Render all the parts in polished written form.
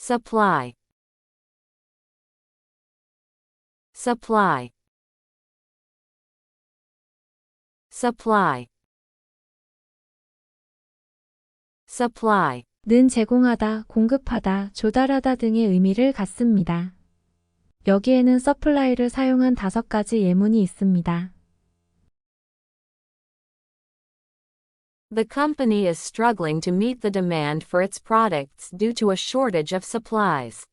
supply, supply, supply, supply. 는 제공하다, 공급하다, 조달하다 등의 의미를 갖습니다. 여기에는 supply를 사용한 5가지 예문이 있습니다. The company is struggling to meet the demand for its products due to a shortage of supplies.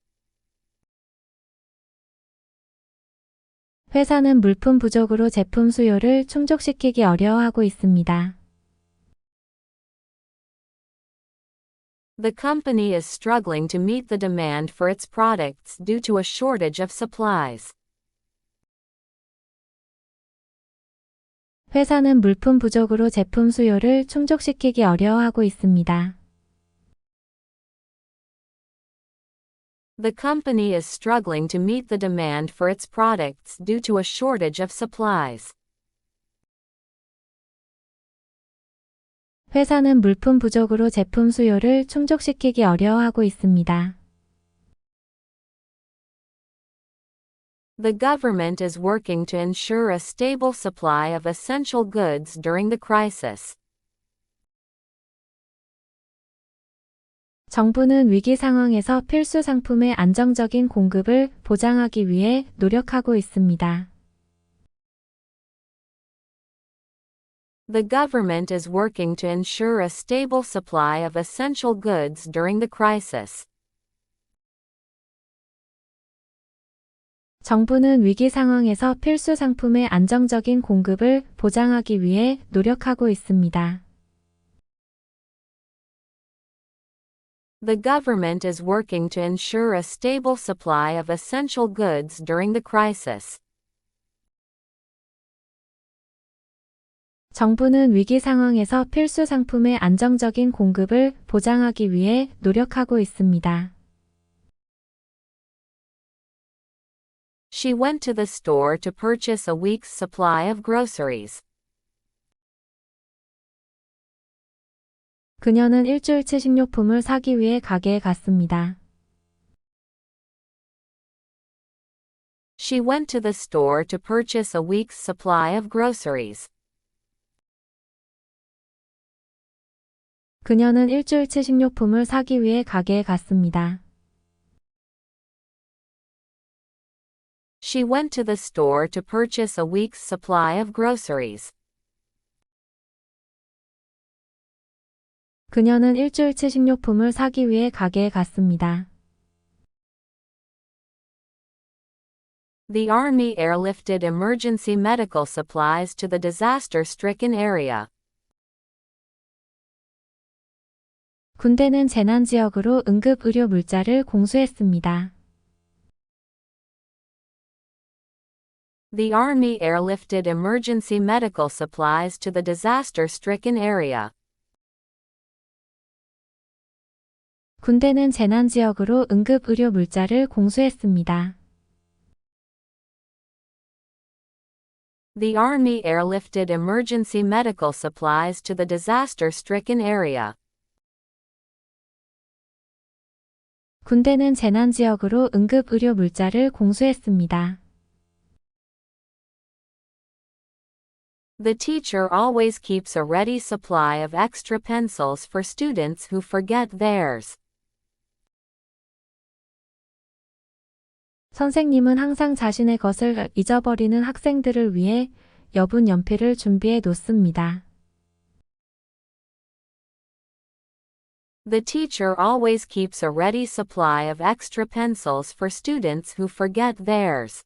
회사는 물품 부족으로 제품 수요를 충족시키기 어려워하고 있습니다. The company is struggling to meet the demand for its products due to a shortage of supplies. 회사는 물품 부족으로 제품 수요를 충족시키기 어려워하고 있습니다. The company is struggling to meet the demand for its products due to a shortage of supplies. 회사는 물품 부족으로 제품 수요를 충족시키기 어려워하고 있습니다. The government is working to ensure a stable supply of essential goods during the crisis. 정부는 위기 상황에서 필수 상품의 안정적인 공급을 보장하기 위해 노력하고 있습니다. The government is working to ensure a stable supply of essential goods during the crisis. 정부는 위기 상황에서 필수 상품의 안정적인 공급을 보장하기 위해 노력하고 있습니다. The government is working to ensure a stable supply of essential goods during the crisis. 정부는 위기 상황에서 필수 상품의 안정적인 공급을 보장하기 위해 노력하고 있습니다. She went to the store to purchase a week's supply of groceries. 그녀는 일주일치 식료품을 사기 위해 가게에 갔습니다. She went to the store to purchase a week's supply of groceries. 그녀는 일주일치 식료품을 사기 위해 가게에 갔습니다. She went to the store to purchase a week's supply of groceries. 그녀는 일주일치 식료품을 사기 위해 가게에 갔습니다. The Army airlifted emergency medical supplies to the disaster-stricken area. 군대는 재난 지역으로 응급 의료 물자를 공수했습니다. The Army airlifted emergency medical supplies to the disaster-stricken area. 군대는 재난 지역으로 응급 의료 물자를 공수했습니다. The Army airlifted emergency medical supplies to the disaster-stricken area. 군대는 재난 지역으로 응급 의료 물자를 공수했습니다. The teacher always keeps a ready supply of extra pencils for students who forget theirs. 선생님은 항상 자신의 것을 잊어버리는 학생들을 위해 여분 연필을 준비해 놓습니다. The teacher always keeps a ready supply of extra pencils for students who forget theirs.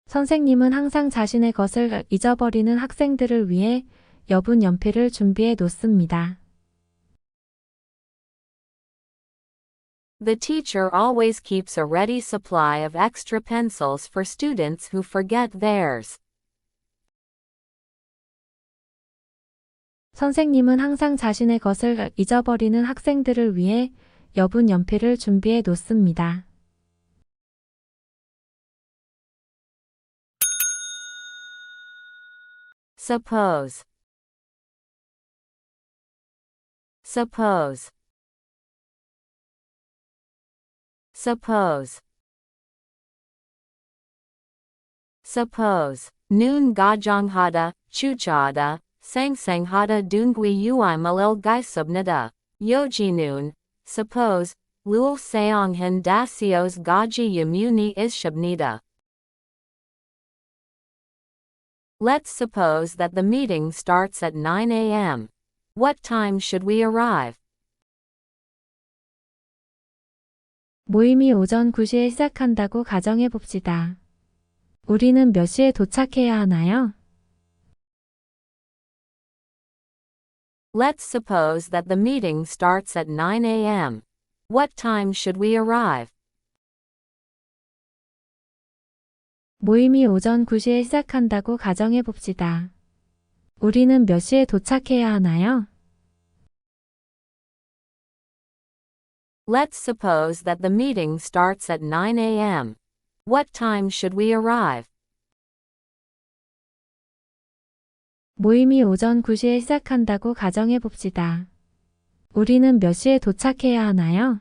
선생님은 항상 자신의 것을 잊어버리는 학생들을 위해 여분 연필을 준비해 놓습니다. The teacher always keeps a ready supply of extra pencils for students who forget theirs. 선생님은 항상 자신의 것을 잊어버리는 학생들을 위해 여분 연필을 준비해 놓습니다. Suppose. Suppose. Suppose. Suppose. Noon gajanghada, chuchada, sangsanghada dungui ui malil gaisubnada. Yoji noon. Suppose. Lul seonghan dasios gaji yamuni ishabnida. Let's suppose that the meeting starts at 9 a.m. What time should we arrive? 모임이 오전 9시에 시작한다고 가정해 봅시다. 우리는 몇 시에 도착해야 하나요? Let's suppose that the meeting starts at 9 a.m. What time should we arrive? 모임이 오전 9시에 시작한다고 가정해 봅시다. 우리는 몇 시에 도착해야 하나요? Let's suppose that the meeting starts at 9 a.m. What time should we arrive? 모임이 오전 9시에 시작한다고 가정해 봅시다. 우리는 몇 시에 도착해야 하나요?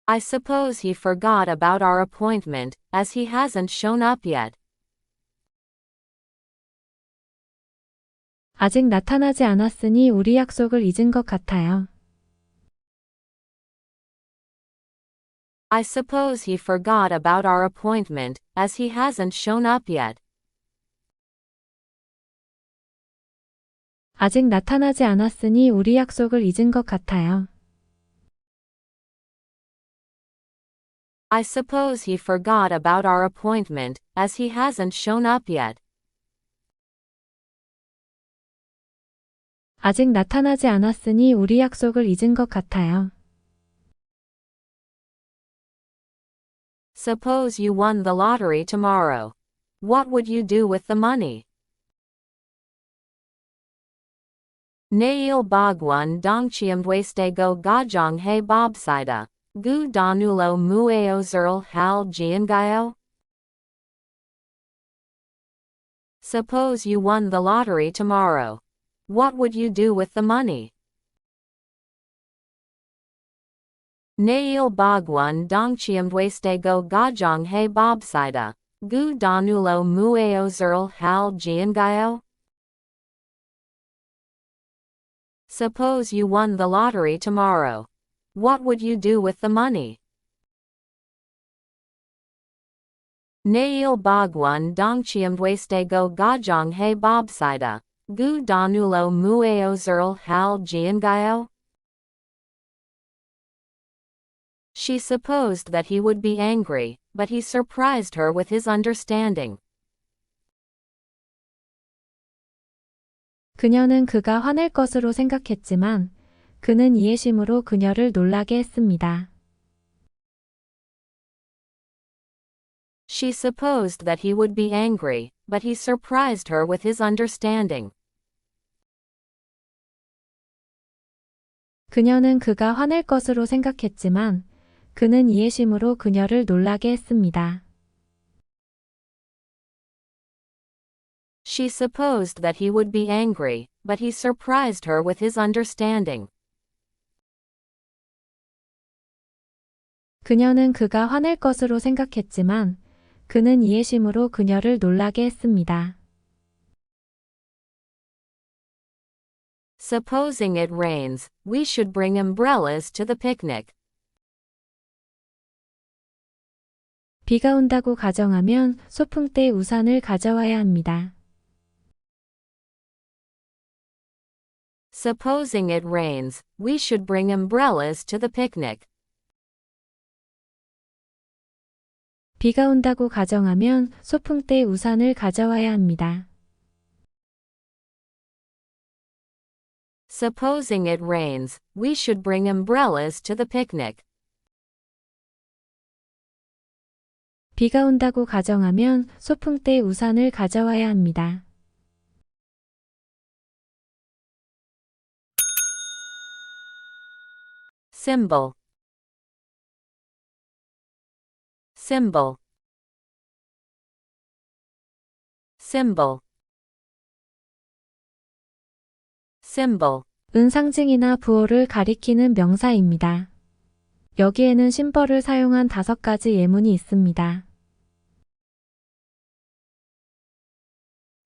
I suppose he forgot about our appointment, as he hasn't shown up yet. 아직 나타나지 않았으니 우리 약속을 잊은 것 같아요. I suppose he forgot about our appointment, as he hasn't shown up yet. 아직 나타나지 않았으니 우리 약속을 잊은 것 같아요. I suppose he forgot about our appointment, as he hasn't shown up yet. 아직 나타나지 않았으니 우리 약속을 잊은 것 같아요. Suppose you won the lottery tomorrow. What would you do with the money? Nail bagwan dongchiamdwestego gajong he bobsida. Gu danulo mueo zerl hal jiangayo? Suppose you won the lottery tomorrow. What would you do with the money? Nail bagwan dongchiamdwestego gajong he bobsida. Gu danulo mueo zerl hal jiangayo? Suppose you won the lottery tomorrow. What would you do with the money? Nail bagwan dongchiamdwestego gajong he bobsida. Gu danulo mueo zerl hal jiangayo? She supposed that he would be angry, but he surprised her with his understanding. 그녀는 그가 화낼 것으로 생각했지만 그는 이해심으로 그녀를 놀라게 했습니다. She supposed that he would be angry, but he surprised her with his understanding. 그녀는 그가 화낼 것으로 생각했지만 그는 이해심으로 그녀를 놀라게 했습니다. She supposed that he would be angry, but he surprised her with his understanding. 그녀는 그가 화낼 것으로 생각했지만 그는 이해심으로 그녀를 놀라게 했습니다. Supposing it rains, we should bring umbrellas to the picnic. 비가 온다고 가정하면 소풍 때 우산을 가져와야 합니다. Supposing it rains, we should bring umbrellas to the picnic. 비가 온다고 가정하면 소풍 때 우산을 가져와야 합니다. Supposing it rains, we should bring umbrellas to the picnic. 비가 온다고 가정하면 소풍 때 우산을 가져와야 합니다. Symbol. Symbol. Symbol. symbol. 은 상징이나 부호를 가리키는 명사입니다. 여기에는 심벌을 사용한 5가지 예문이 있습니다.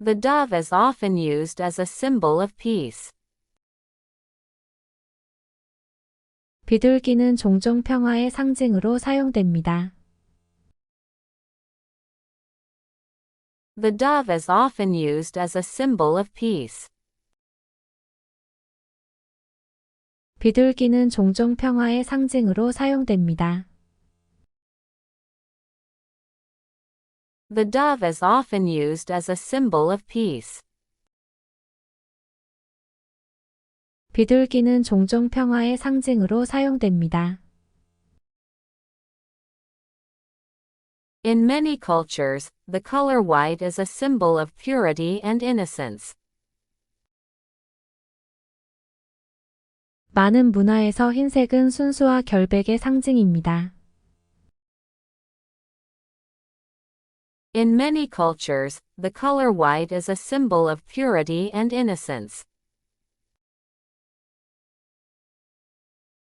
The dove is often used as a symbol of peace. 비둘기는 종종 평화의 상징으로 사용됩니다. The dove is often used as a symbol of peace. 비둘기는 종종 평화의 상징으로 사용됩니다. The dove is often used as a symbol of peace. 비둘기는 종종 평화의 상징으로 사용됩니다. In many cultures, the color white is a symbol of purity and innocence. 많은 문화에서 흰색은 순수와 결백의 상징입니다. In many cultures, the color white is a symbol of purity and innocence.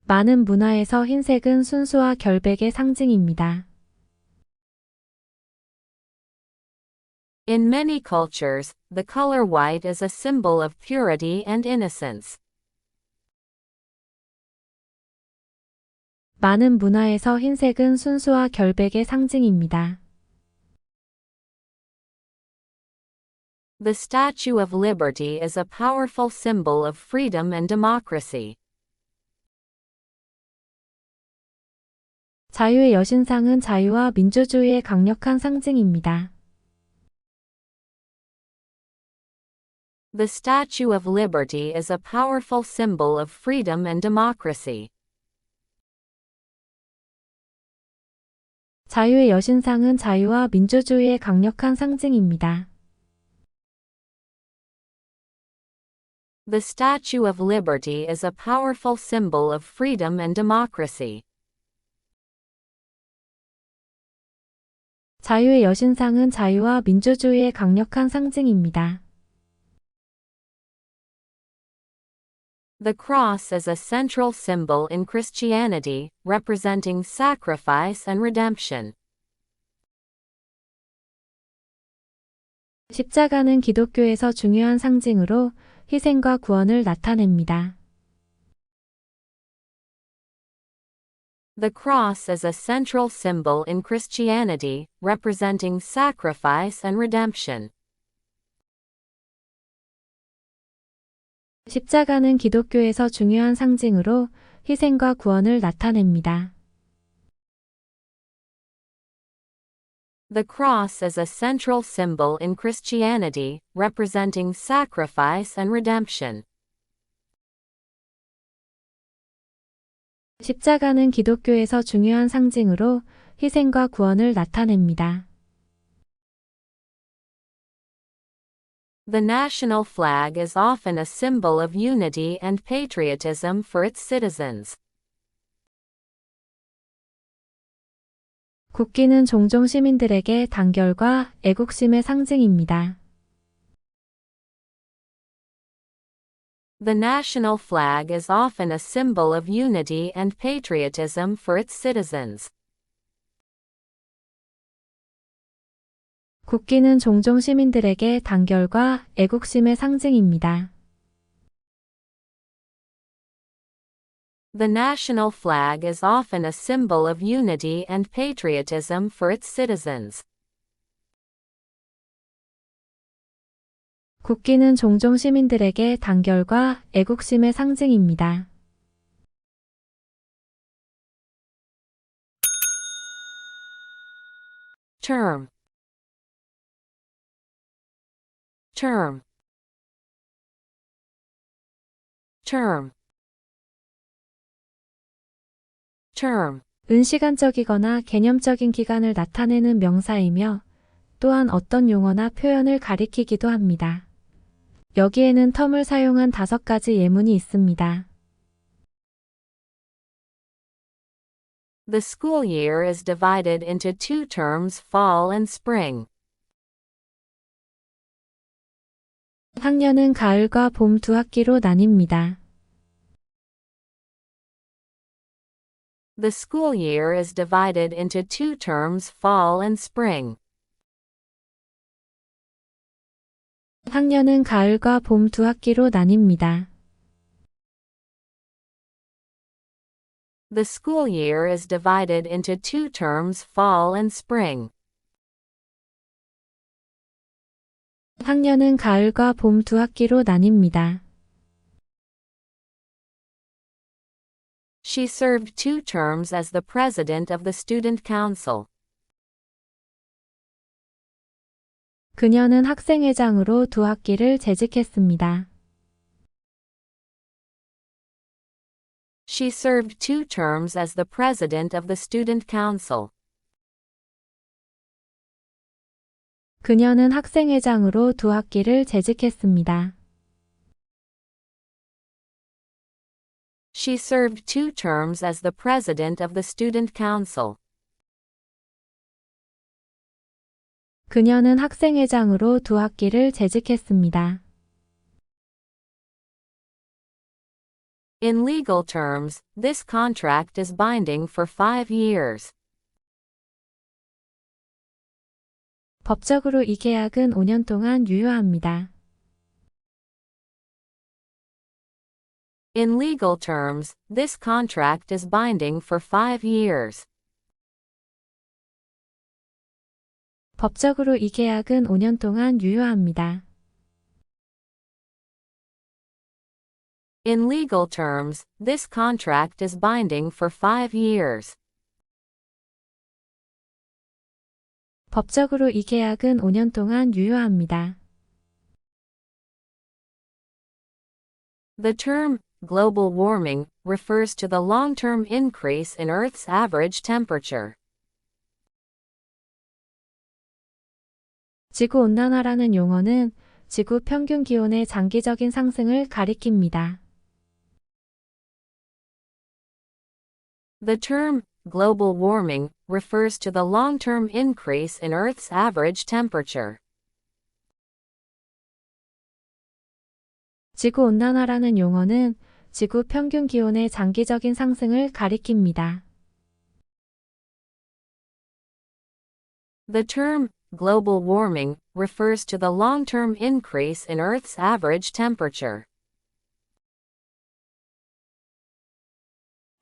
많은 문화에서 흰색은 순수와 결백의 상징입니다. In many cultures, the color white is a symbol of purity and innocence. 많은 문화에서 흰색은 순수와 결백의 상징입니다. The Statue of Liberty is a powerful symbol of freedom and democracy. 자유의 여신상은 자유와 민주주의의 강력한 상징입니다. The Statue of Liberty is a powerful symbol of freedom and democracy. 자유의 여신상은 자유와 민주주의의 강력한 상징입니다. The Statue of Liberty is a powerful symbol of freedom and democracy. 자유의 여신상은 자유와 민주주의의 강력한 상징입니다. The cross is a central symbol in Christianity, representing sacrifice and redemption. 십자가는 기독교에서 중요한 상징으로 희생과 구원을 나타냅니다. The cross is a central symbol in Christianity, representing sacrifice and redemption. 십자가는 기독교에서 중요한 상징으로 희생과 구원을 나타냅니다. The cross is a central symbol in Christianity, representing sacrifice and redemption. 십자가는 기독교에서 중요한 상징으로 희생과 구원을 나타냅니다. The national flag is often a symbol of unity and patriotism for its citizens. 국기는 종종 시민들에게 단결과 애국심의 상징입니다. The national flag is often a symbol of unity and patriotism for its citizens. 국기는 종종 시민들에게 단결과 애국심의 상징입니다. The national flag is often a symbol of unity and patriotism for its citizens. 국기는 종종 시민들에게 단결과 애국심의 상징입니다. Term. Term. Term. Term. 은 시간적이거나 개념적인 기간을 나타내는 명사이며 또한 어떤 용어나 표현을 가리키기도 합니다. 여기에는 텀을 사용한 5가지 예문이 있습니다. The school year is divided into 2 terms, fall and spring. 학년은 가을과 봄 두 학기로 나뉩니다. The school year is divided into two terms, fall and spring. 학년은 가을과 봄 두 학기로 나뉩니다. The school year is divided into two terms, fall and spring. 학년은 가을과 봄 두 학기로 나뉩니다. She served two terms as the president of the student council. 그녀는 학생회장으로 두 학기를 재직했습니다. She served two terms as the president of the student council. 그녀는 학생회장으로 두 학기를 재직했습니다. She served two terms as the president of the student council. 그녀는 학생회장으로 두 학기를 재직했습니다. In legal terms, this contract is binding for 5 years. 법적으로 이 계약은 5년 동안 유효합니다. In legal terms, this contract is binding for 5 years. 법적으로 이 계약은 5년 동안 유효합니다. In legal terms, this contract is binding for 5 years. 법적으로 이 계약은 5년 동안 유효합니다. The term global warming refers to the long-term increase in Earth's average temperature. 지구온난화라는 용어는 지구 평균 기온의 장기적인 상승을 가리킵니다. The term global warming refers to the long-term increase in Earth's average temperature. 지구온난화라는 용어는 지구 평균 기온의 장기적인 상승을 가리킵니다. The term global warming refers to the long-term increase in Earth's average temperature.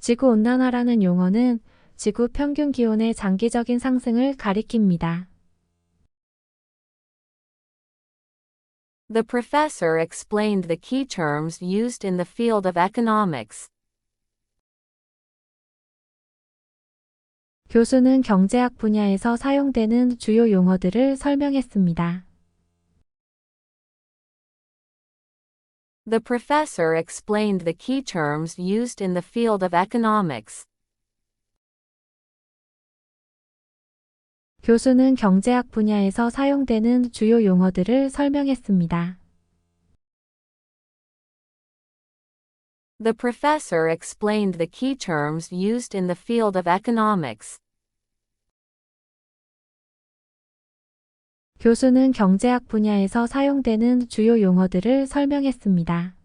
지구온난화라는 용어는 지구 평균 기온의 장기적인 상승을 가리킵니다. The professor explained the key terms used in the field of economics. 교수는 경제학 분야에서 사용되는 주요 용어들을 설명했습니다. The professor explained the key terms used in the field of economics. 교수는 경제학 분야에서 사용되는 주요 용어들을 설명했습니다. The professor explained the key terms used in the field of economics. 교수는 경제학 분야에서 사용되는 주요 용어들을 설명했습니다.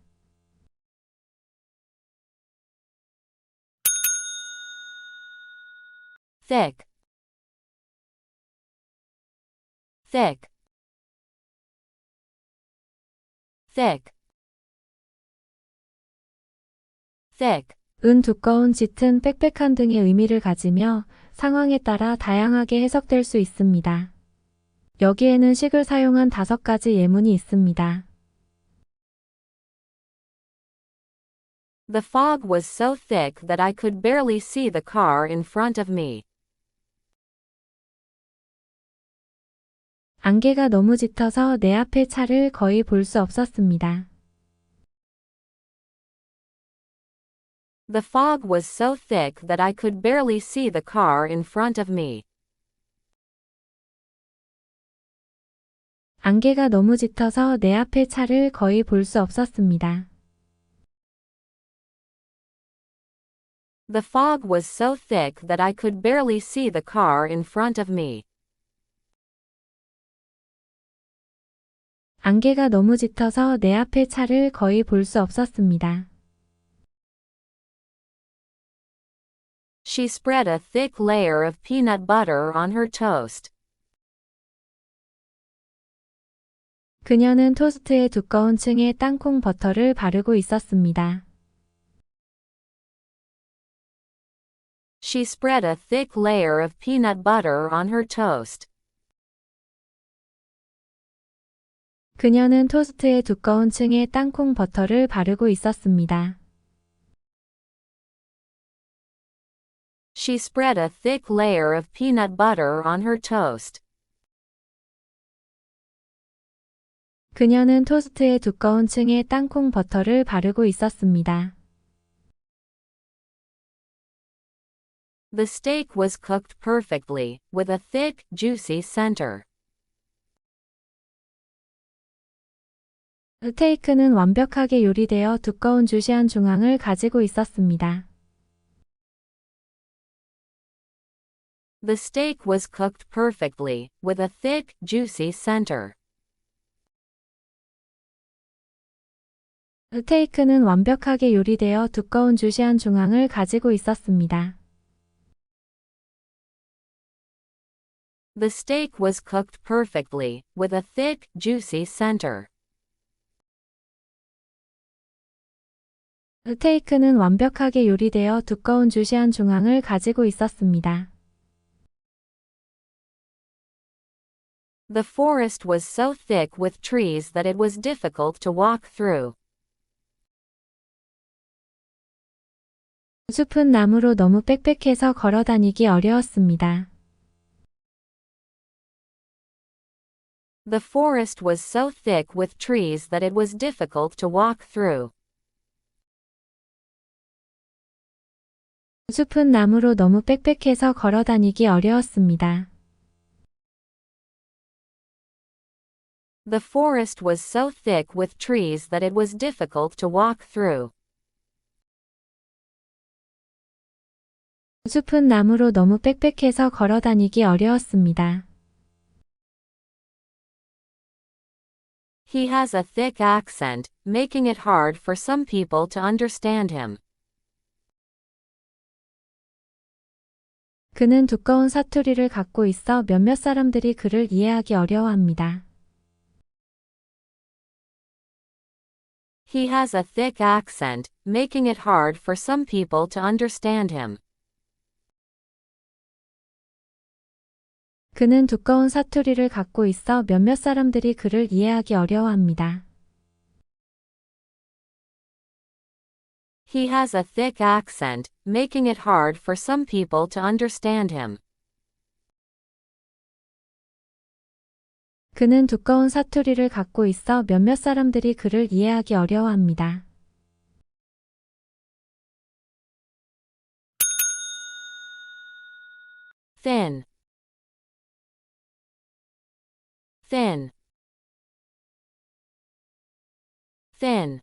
Thick. Thick. Thick. Thick. 은 두꺼운, 짙은, 빽빽한 등의 의미를 가지며 상황에 따라 다양하게 해석될 수 있습니다. 여기에는 식을 사용한 5가지 예문이 있습니다. The fog was so thick that I could barely see the car in front of me. 안개가 너무 짙어서 내 앞의 차를 거의 볼 수 없었습니다. The fog was so thick that I could barely see the car in front of me. 안개가 너무 짙어서 내 앞의 차를 거의 볼 수 없었습니다. The fog was so thick that I could barely see the car in front of me. 안개가 너무 짙어서 내 앞의 차를 거의 볼 수 없었습니다. She spread a thick layer of peanut butter on her toast. 그녀는 토스트에 두꺼운 층의 땅콩 버터를 바르고 있었습니다. She spread a thick layer of peanut butter on her toast. 그녀는 토스트에 두꺼운 층의 땅콩 버터를 바르고 있었습니다. She spread a thick layer of peanut butter on her toast. 그녀는 토스트에 두꺼운 층의 땅콩 버터를 바르고 있었습니다. The steak was cooked perfectly, with a thick, juicy center. 스테이크는 완벽하게 요리되어 두꺼운 주시한 중앙을 가지고 있었습니다. The steak was cooked perfectly, with a thick, juicy center. 스테이크는 완벽하게 요리되어 두꺼운 주시한 중앙을 가지고 있었습니다. The steak was cooked perfectly, with a thick, juicy center. 스테이크는 완벽하게 요리되어 두꺼운 주시한 중앙을 가지고 있었습니다. The forest was so thick with trees that it was difficult to walk through. 숲은 나무로 너무 빽빽해서 걸어 다니기 어려웠습니다. The forest was so thick with trees that it was difficult to walk through. 숲은 나무로 너무 빽빽해서 걸어 다니기 어려웠습니다. The forest was so thick with trees that it was difficult to walk through. 숲은 나무로 너무 빽빽해서 걸어 다니기 어려웠습니다. He has a thick accent, making it hard for some people to understand him. 그는 두꺼운 사투리를 갖고 있어 몇몇 사람들이 그를 이해하기 어려워합니다. He has a thick accent, making it hard for some people to understand him. 그는 두꺼운 사투리를 갖고 있어 몇몇 사람들이 그를 이해하기 어려워합니다. He has a thick accent, making it hard for some people to understand him. 그는 두꺼운 사투리를 갖고 있어 몇몇 사람들이 그를 이해하기 어려워합니다. Thin. Thin. Thin.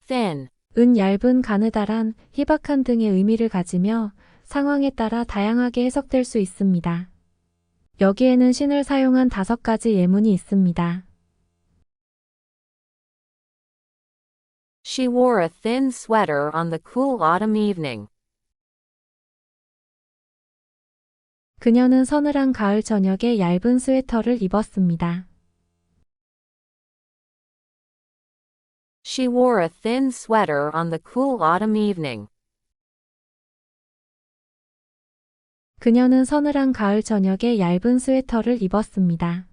Thin. 은 얇은, 가느다란, 희박한 등의 의미를 가지며 상황에 따라 다양하게 해석될 수 있습니다. 여기에는 신을 사용한 5가지 예문이 있습니다. She wore a thin sweater on the cool autumn evening. 그녀는 서늘한 가을 저녁에 얇은 스웨터를 입었습니다. She wore a thin sweater on the cool autumn evening. 그녀는 서늘한 가을 저녁에 얇은 스웨터를 입었습니다.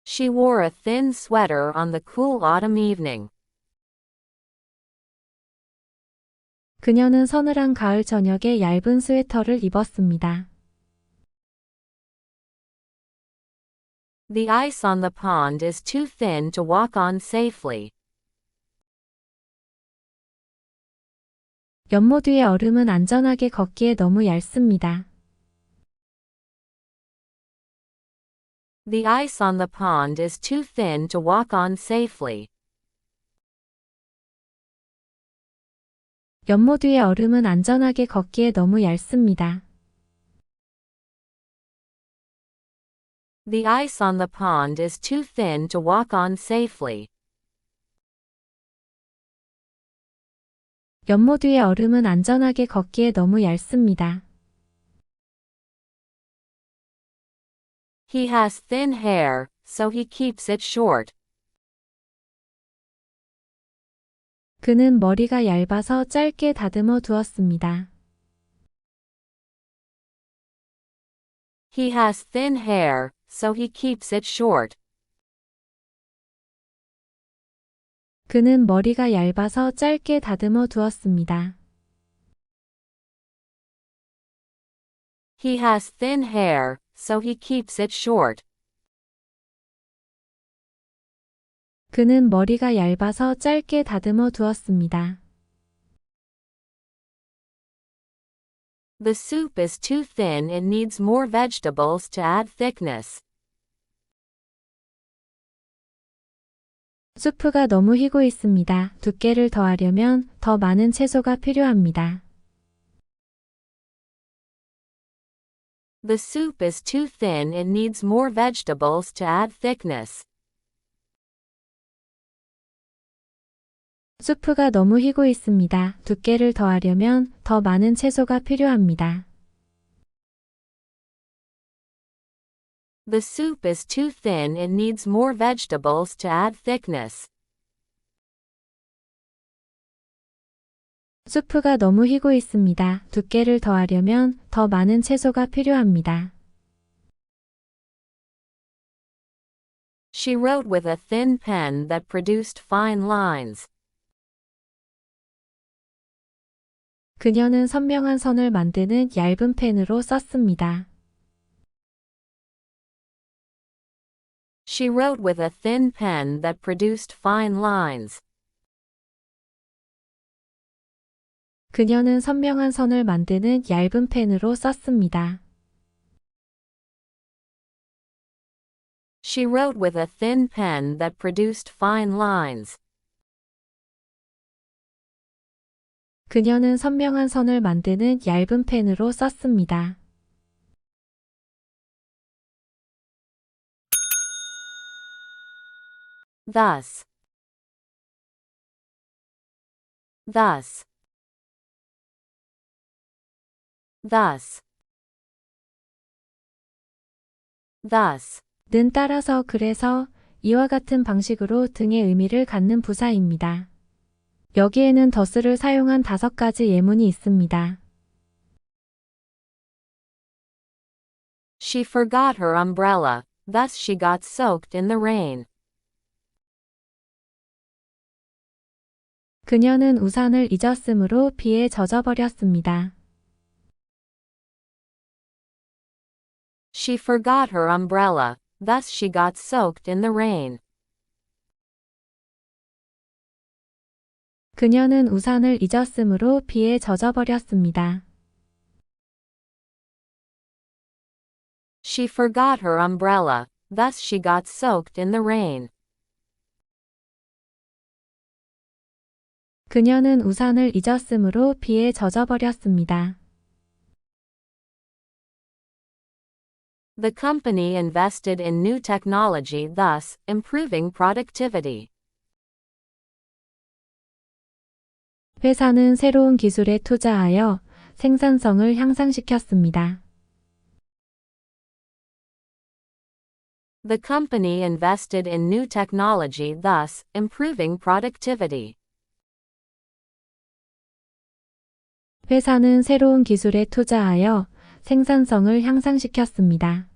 She wore a thin sweater on the cool autumn evening. 그녀는 서늘한 가을 저녁에 얇은 스웨터를 입었습니다. The ice on the pond is too thin to walk on safely. 연못 위의 얼음은 안전하게 걷기에 너무 얇습니다. The ice on the pond is too thin to walk on safely. 연못 위의 얼음은 안전하게 걷기에 너무 얇습니다. The ice on the pond is too thin to walk on safely. 연못 위의 얼음은 안전하게 걷기에 너무 얇습니다. He has thin hair, so he keeps it short. 그는 머리가 얇아서 짧게 다듬어 두었습니다. He has thin hair, so he keeps it short. 그는 머리가 얇아서 짧게 다듬어 두었습니다. He has thin hair, so he keeps it short. 그는 머리가 얇아서 짧게 다듬어 두었습니다. The soup is too thin, it needs more vegetables to add thickness. 수프가 너무 희고 있습니다. 두께를 더하려면 더 많은 채소가 필요합니다. The soup is too thin, it needs more vegetables to add thickness. 수프가 너무 희고 있습니다. 두께를 더하려면 더 많은 채소가 필요합니다. The soup is too thin, it needs more vegetables to add thickness. 수프가 너무 희고 있습니다. 두께를 더하려면 더 많은 채소가 필요합니다. She wrote with a thin pen that produced fine lines. 그녀는 선명한 선을 만드는 얇은 펜으로 썼습니다. She wrote with a thin pen that produced fine lines. 그녀는 선명한 선을 만드는 얇은 펜으로 썼습니다. She wrote with a thin pen that produced fine lines. 그녀는 선명한 선을 만드는 얇은 펜으로 썼습니다. Thus. Thus. Thus. Thus. 는 따라서 그래서 이와 같은 방식으로 등의 의미를 갖는 부사입니다. 여기에는 thus를 사용한 5가지 예문이 있습니다. She forgot her umbrella, thus she got soaked in the rain. 그녀는 우산을 잊었으므로 비에 젖어버렸습니다. She forgot her umbrella, thus she got soaked in the rain. 그녀는 우산을 잊었으므로 비에 젖어버렸습니다. She forgot her umbrella, thus she got soaked in the rain. 그녀는 우산을 잊었으므로 비에 젖어버렸습니다. The company invested in new technology, thus improving productivity. 회사는 새로운 기술에 투자하여 생산성을 향상시켰습니다. The company invested in new technology, thus improving productivity. 회사는 새로운 기술에 투자하여 생산성을 향상시켰습니다.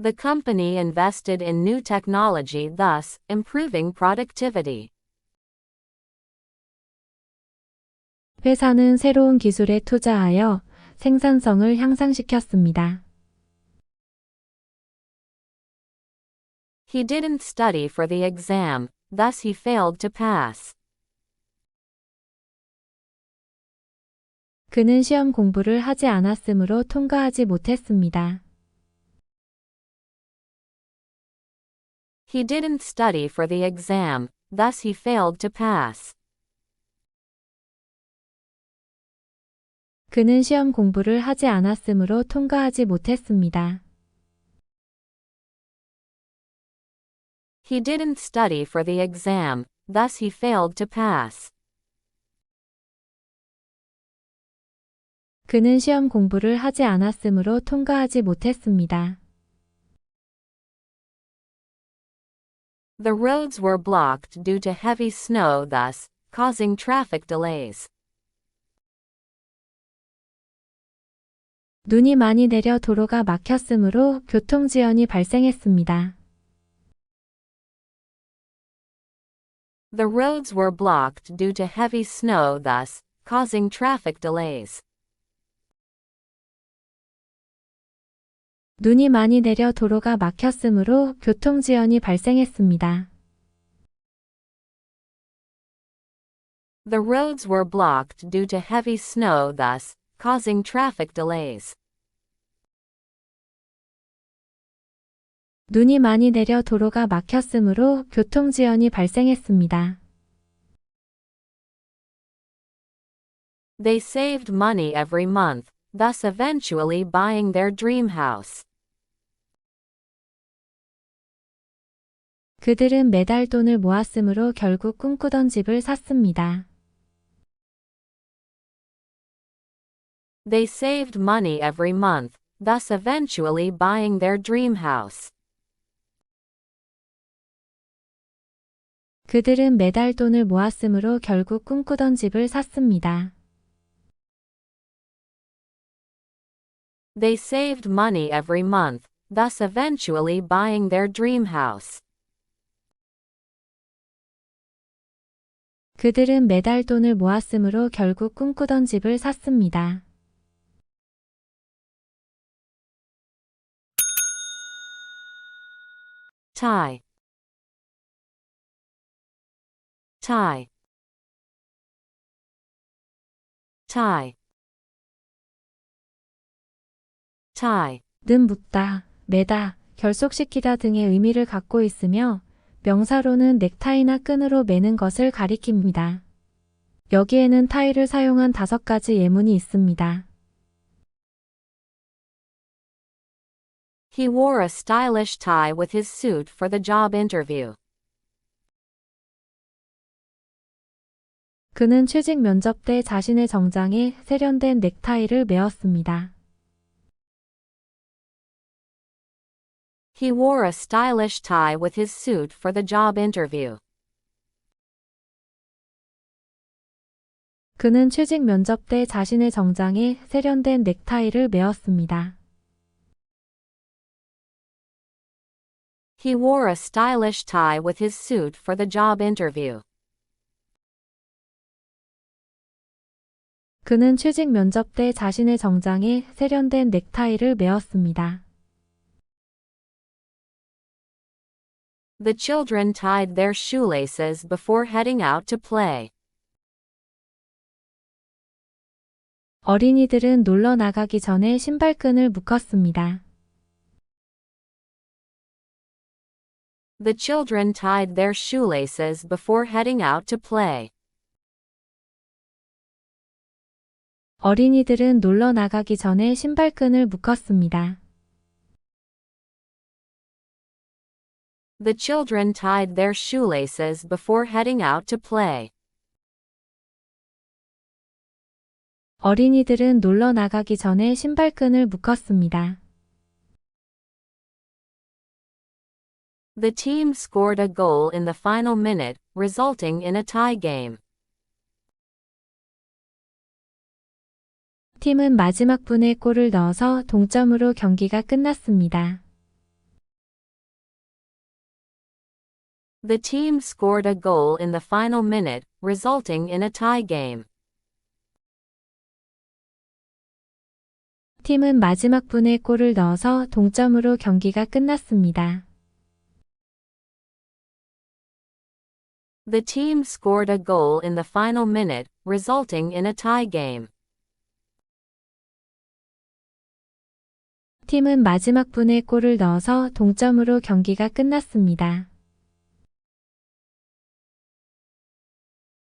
The company invested in new technology, thus improving productivity. 회사는 새로운 기술에 투자하여 생산성을 향상시켰습니다. He didn't study for the exam, thus he failed to pass. 그는 시험 공부를 하지 않았으므로 통과하지 못했습니다. He didn't study for the exam, thus he failed to pass. 그는 시험 공부를 하지 않았으므로 통과하지 못했습니다. He didn't study for the exam, thus he failed to pass. 그는 시험 공부를 하지 않았으므로 통과하지 못했습니다. The roads were blocked due to heavy snow, thus causing traffic delays. 눈이 많이 내려 도로가 막혔으므로 교통지연이 발생했습니다. The roads were blocked due to heavy snow, thus causing traffic delays. 눈이 많이 내려 도로가 막혔으므로 교통지연이 발생했습니다. The roads were blocked due to heavy snow, thus causing traffic delays. 눈이 많이 내려 도로가 막혔으므로 교통지연이 발생했습니다. They saved money every month, thus eventually buying their dream house. 그들은 매달 돈을 모았으므로 결국 꿈꾸던 집을 샀습니다. They saved money every month, thus eventually buying their dream house. 그들은 매달 돈을 모았으므로 결국 꿈꾸던 집을 샀습니다. They saved money every month, thus eventually buying their dream house. 그들은 매달 돈을 모았으므로 결국 꿈꾸던 집을 샀습니다. Tie. Tie. Tie. Tie. 는 묶다, 매다, 결속시키다 등의 의미를 갖고 있으며 명사로는 넥타이나 끈으로 매는 것을 가리킵니다. 여기에는 타이를 사용한 5가지 예문이 있습니다. He wore a stylish tie with his suit for the job interview. 그는 취직 면접 때 자신의 정장에 세련된 넥타이를 매었습니다. He wore a stylish tie with his suit for the job interview. 그는 취직 면접 때 자신의 정장에 세련된 넥타이를 매었습니다. He wore a stylish tie with his suit for the job interview. 그는 취직 면접 때 자신의 정장에 세련된 넥타이를 매었습니다. The children tied their shoelaces before heading out to play. 어린이들은 놀러 나가기 전에 신발끈을 묶었습니다. The children tied their shoelaces before heading out to play. 어린이들은 놀러 나가기 전에 신발끈을 묶었습니다. The children tied their shoelaces before heading out to play. 어린이들은 놀러 나가기 전에 신발끈을 묶었습니다. The team scored a goal in the final minute, resulting in a tie game. 팀은 마지막 분에 골을 넣어서 동점으로 경기가 끝났습니다. The team scored a goal in the final minute, resulting in a tie game. 팀은 마지막 분에 골을 넣어서 동점으로 경기가 끝났습니다. The team scored a goal in the final minute, resulting in a tie game. 팀은 마지막 분에 골을 넣어서 동점으로 경기가 끝났습니다.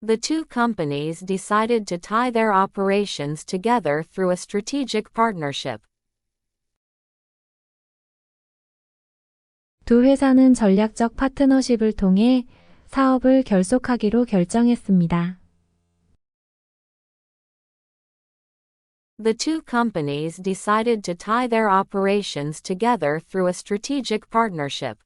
The two companies decided to tie their operations together through a strategic partnership. 두 회사는 전략적 파트너십을 통해 사업을 결속하기로 결정했습니다. The two companies decided to tie their operations together through a strategic partnership.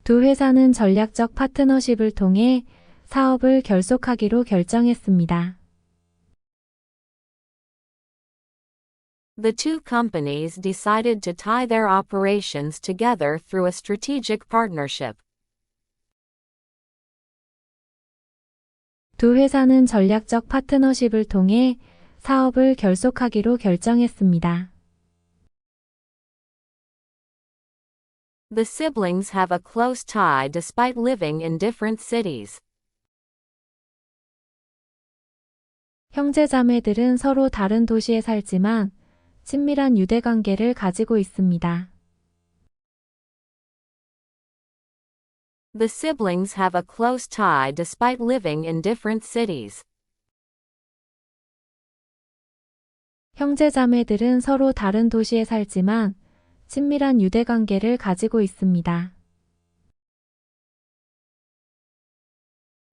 두 회사는 전략적 파트너십을 통해 사업을 결속하기로 결정했습니다. The two companies decided to tie their operations together through a strategic partnership. 두 회사는 전략적 파트너십을 통해 사업을 결속하기로 결정했습니다. The siblings have a close tie despite living in different cities. 형제자매들은 서로 다른 도시에 살지만 친밀한 유대관계를 가지고 있습니다. The siblings have a close tie despite living in different cities. 형제자매들은 서로 다른 도시에 살지만 친밀한 유대관계를 가지고 있습니다.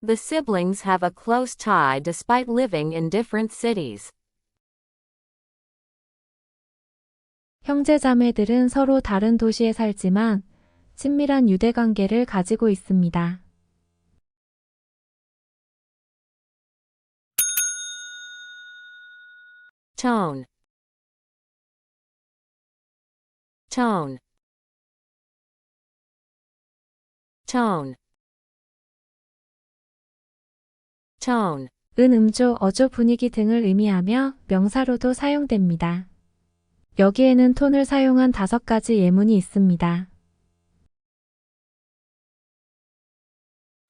The siblings have a close tie despite living in different cities. 형제자매들은 서로 다른 도시에 살지만 친밀한 유대관계를 가지고 있습니다. Tone. Tone. Tone. Tone. 은 음조, 어조, 분위기 등을 의미하며 명사로도 사용됩니다. 여기에는 톤을 사용한 5가지 예문이 있습니다.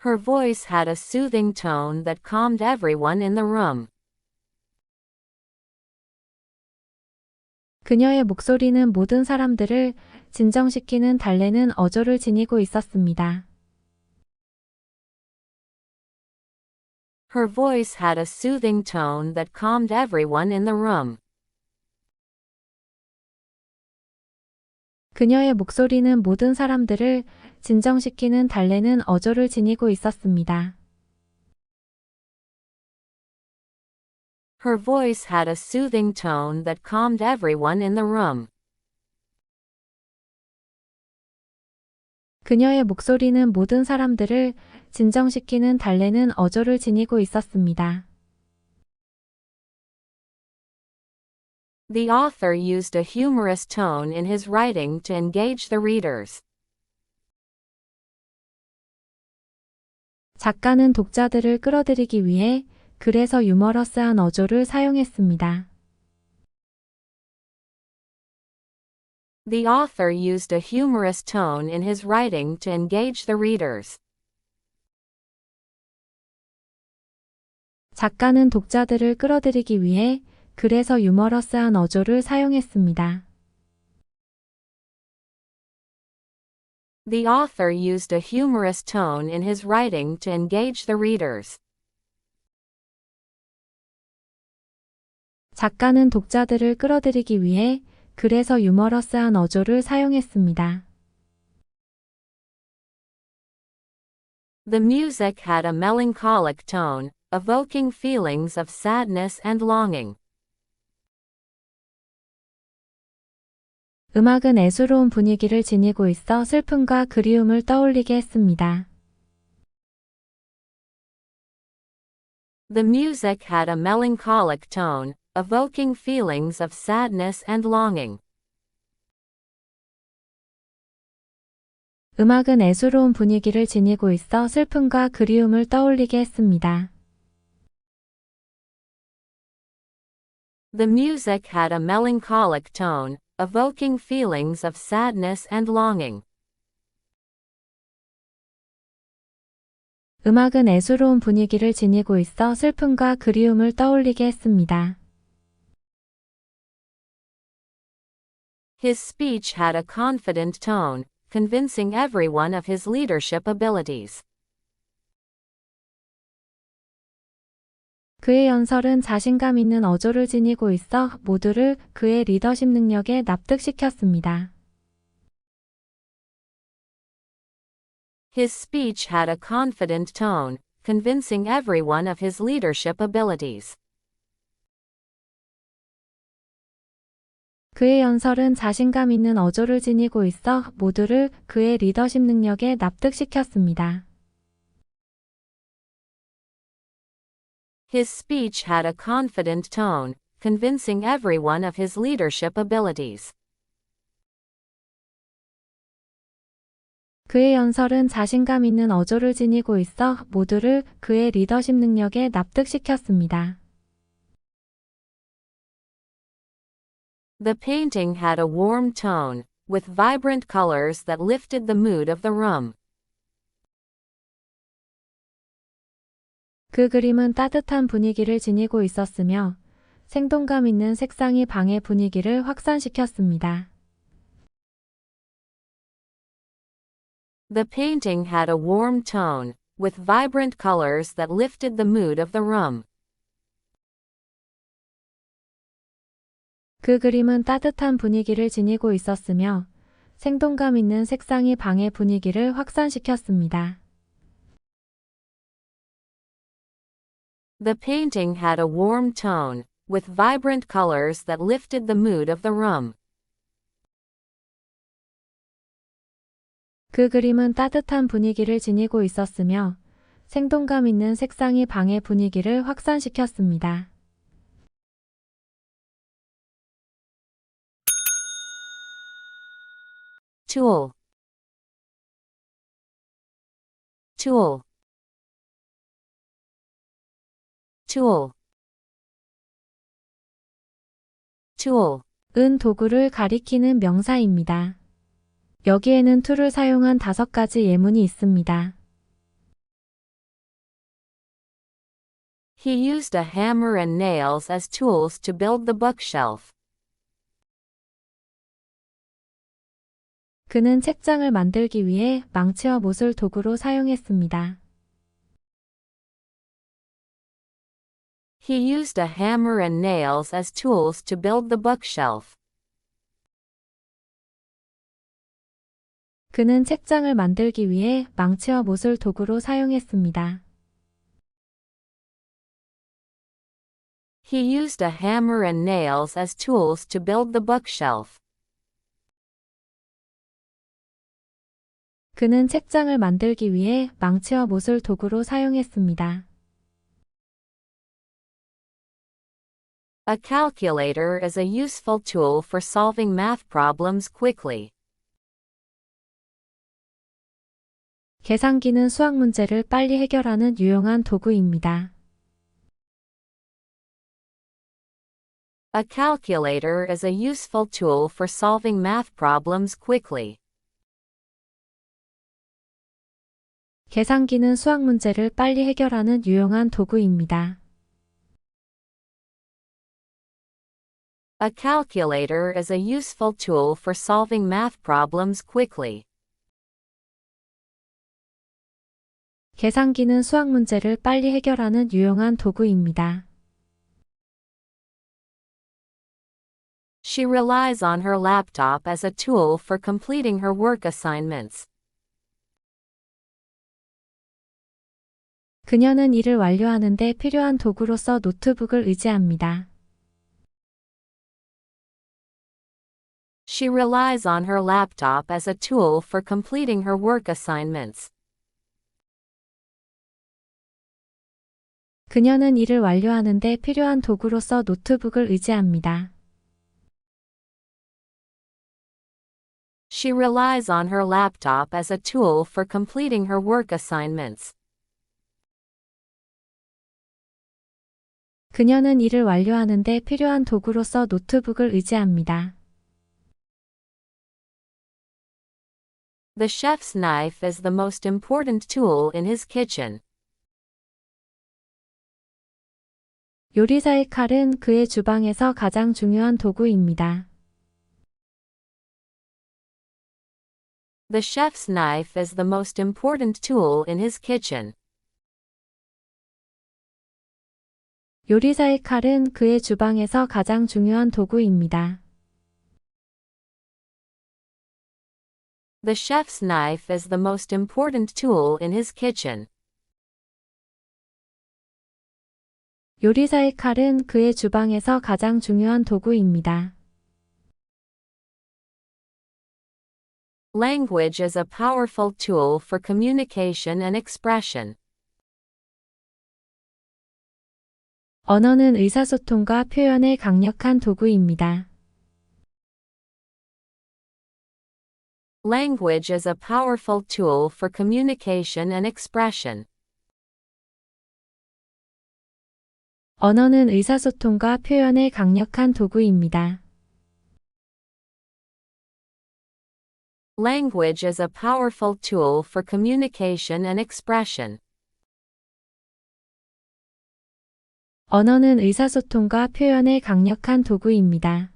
Her voice had a soothing tone that calmed everyone in the room. 그녀의 목소리는 모든 사람들을 진정시키는 달래는 어조를 지니고 있었습니다. Her voice had a soothing tone that calmed everyone in the room. 그녀의 목소리는 모든 사람들을 진정시키는 달래는 어조를 지니고 있었습니다. Her voice had a soothing tone that calmed everyone in the room. 그녀의 목소리는 모든 사람들을 진정시키는 달래는 어조를 지니고 있었습니다. The author used a humorous tone in his writing to engage the readers. 작가는 독자들을 끌어들이기 위해 그래서 유머러스한 어조를 사용했습니다. The author used a humorous tone in his writing to engage the readers. 작가는 독자들을 끌어들이기 위해 그래서 유머러스한 어조를 사용했습니다. The author used a humorous tone in his writing to engage the readers. 작가는 독자들을 끌어들이기 위해 그래서 유머러스한 어조를 사용했습니다. The music had a melancholic tone, evoking feelings of sadness and longing. 음악은 애수로운 분위기를 지니고 있어 슬픔과 그리움을 떠올리게 했습니다. The music had a melancholic tone, evoking feelings of sadness and longing. 음악은 애수로운 분위기를 지니고 있어 슬픔과 그리움을 떠올리게 했습니다. The music had a melancholic tone, evoking feelings of sadness and longing. 음악은 애수로운 분위기를 지니고 있어 슬픔과 그리움을 떠올리게 했습니다. His speech had a confident tone, convincing everyone of his leadership abilities. 그의 연설은 자신감 있는 어조를 지니고 있어 모두를 그의 리더십 능력에 납득시켰습니다. His speech had a confident tone, convincing everyone of his leadership abilities. 그의 연설은 자신감 있는 어조를 지니고 있어 모두를 그의 리더십 능력에 납득시켰습니다. His speech had a confident tone, convincing everyone of his leadership abilities. 그의 연설은 자신감 있는 어조를 지니고 있어 모두를 그의 리더십 능력에 납득시켰습니다. The painting had a warm tone, with vibrant colors that lifted the mood of the room. 그 그림은 따뜻한 분위기를 지니고 있었으며 생동감 있는 색상이 방의 분위기를 확산시켰습니다. The painting had a warm tone, with vibrant colors that lifted the mood of the room. 그 그림은 따뜻한 분위기를 지니고 있었으며 생동감 있는 색상이 방의 분위기를 확산시켰습니다. The painting had a warm tone, with vibrant colors that lifted the mood of the room. 그 그림은 따뜻한 분위기를 지니고 있었으며 생동감 있는 색상이 방의 분위기를 확산시켰습니다. Tool. Tool. Tool. Tool. 은 도구를 가리키는 명사입니다. 여기에는 툴을 사용한 5가지 예문이 있습니다. He used a hammer and nails as tools to build the bookshelf. 그는 책장을 만들기 위해 망치와 못을 도구로 사용했습니다. He used a hammer and nails as tools to build the bookshelf. 그는 책장을 만들기 위해 망치와 못을 도구로 사용했습니다. He used a hammer and nails as tools to build the bookshelf. 그는 책장을 만들기 위해 망치와 못을 도구로 사용했습니다. A calculator is a useful tool for solving math problems quickly. 계산기는 수학 문제를 빨리 해결하는 유용한 도구입니다. A calculator is a useful tool for solving math problems quickly. 계산기는 수학 문제를 빨리 해결하는 유용한 도구입니다. A calculator is a useful tool for solving math problems quickly. 계산기는 수학 문제를 빨리 해결하는 유용한 도구입니다. She relies on her laptop as a tool for completing her work assignments. 그녀는 일을 완료하는 데 필요한 도구로서 노트북을 의지합니다. She relies on her laptop as a tool for completing her work assignments. 그녀는 일을 완료하는 데 필요한 도구로서 노트북을 의지합니다. She relies on her laptop as a tool for completing her work assignments. 그녀는 일을 완료하는 데 필요한 도구로서 노트북을 의지합니다. The chef's knife is the most important tool in his kitchen. 요리사의 칼은 그의 주방에서 가장 중요한 도구입니다. The chef's knife is the most important tool in his kitchen. 요리사의 칼은 그의 주방에서 가장 중요한 도구입니다. The chef's knife is the most important tool in his kitchen. 요리사의 칼은 그의 주방에서 가장 중요한 도구입니다. Language is a powerful tool for communication and expression. 언어는 의사소통과 표현의 강력한 도구입니다. Language is a powerful tool for communication and expression. 언어는 의사소통과 표현의 강력한 도구입니다. Language is a powerful tool for communication and expression. 언어는 의사소통과 표현의 강력한 도구입니다.